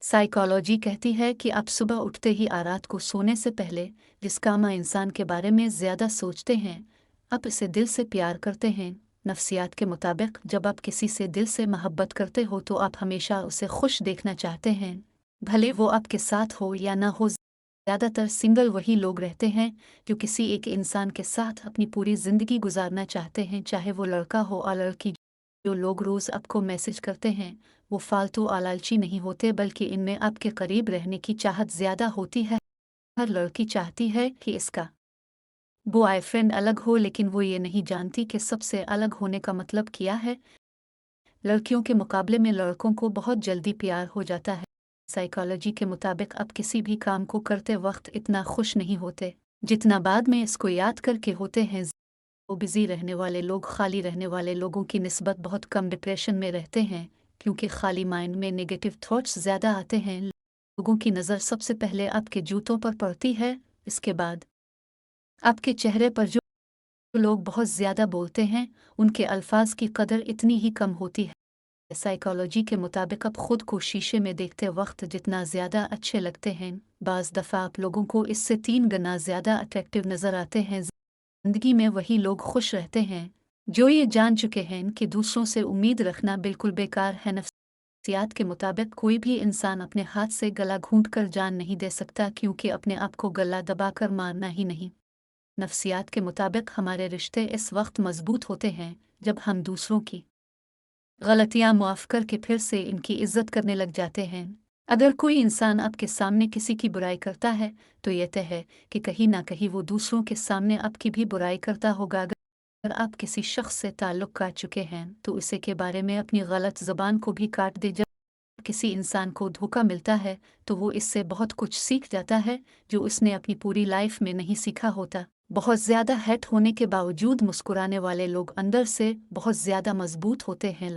Psychology कहती है कि आप सुबह उठते ही रात को सोने से पहले जिस काम इंसान के बारे में ज़्यादा सोचते हैं, आप इसे दिल से प्यार करते हैं। नफ्सियात के मुताबिक जब आप किसी से दिल से मोहब्बत करते हो तो आप हमेशा उसे खुश देखना चाहते हैं, भले वो आपके साथ हो या ना हो। ज़्यादातर सिंगल वही लोग रहते हैं जो किसी एक इंसान के साथ अपनी पूरी ज़िंदगी गुजारना चाहते हैं, चाहे वो लड़का हो या लड़की। जो लोग रोज़ आपको मैसेज करते हैं वो फालतू आलालची नहीं होते, बल्कि इनमें आपके करीब रहने की चाहत ज़्यादा होती है। हर लड़की चाहती है कि इसका बॉयफ्रेंड अलग हो, लेकिन वो ये नहीं जानती कि सबसे अलग होने का मतलब क्या है। लड़कियों के मुकाबले में लड़कों को बहुत जल्दी प्यार हो जाता है। साइकोलॉजी के मुताबिक आप किसी भी काम को करते वक्त इतना खुश नहीं होते जितना बाद में इसको याद करके होते हैं। वो बिजी रहने वाले लोग खाली रहने वाले लोगों की निस्बत बहुत कम डिप्रेशन में रहते हैं, क्योंकि खाली माइंड में नेगेटिव थॉट्स ज़्यादा आते हैं। लोगों की नज़र सबसे पहले आपके जूतों पर पड़ती है, इसके बाद आपके चेहरे पर। जो लोग बहुत ज़्यादा बोलते हैं उनके अल्फाज की कदर इतनी ही कम होती है। साइकोलॉजी के मुताबिक आप खुद को शीशे में देखते वक्त जितना ज़्यादा अच्छे लगते हैं, बाज़ दफ़ा आप लोगों को इससे 3 गुना ज़्यादा अट्रैक्टिव नज़र आते हैं। ज़िंदगी में वही लोग खुश रहते हैं जो ये जान चुके हैं कि दूसरों से उम्मीद रखना बिल्कुल बेकार है। नफ्सियात के मुताबिक कोई भी इंसान अपने हाथ से गला घूंट कर जान नहीं दे सकता, क्योंकि अपने आप को गला दबाकर मारना ही नहीं। नफ्सियात के मुताबिक हमारे रिश्ते इस वक्त मजबूत होते हैं जब हम दूसरों की गलतियां माफ़ करके फिर से इनकी इज्जत करने लग जाते हैं। अगर कोई इंसान आपके सामने किसी की बुराई करता है तो यह तय है कि कहीं ना कहीं वो दूसरों के सामने आपकी भी बुराई करता होगा। अगर आप किसी शख्स से ताल्लुक़ काट चुके हैं तो उसे के बारे में अपनी गलत ज़बान को भी काट दे। जब किसी इंसान को धोखा मिलता है तो वो इससे बहुत कुछ सीख जाता है जो उसने अपनी पूरी लाइफ में नहीं सीखा होता। बहुत ज़्यादा हर्ट होने के बावजूद मुस्कुराने वाले लोग अंदर से बहुत ज़्यादा मजबूत होते हैं।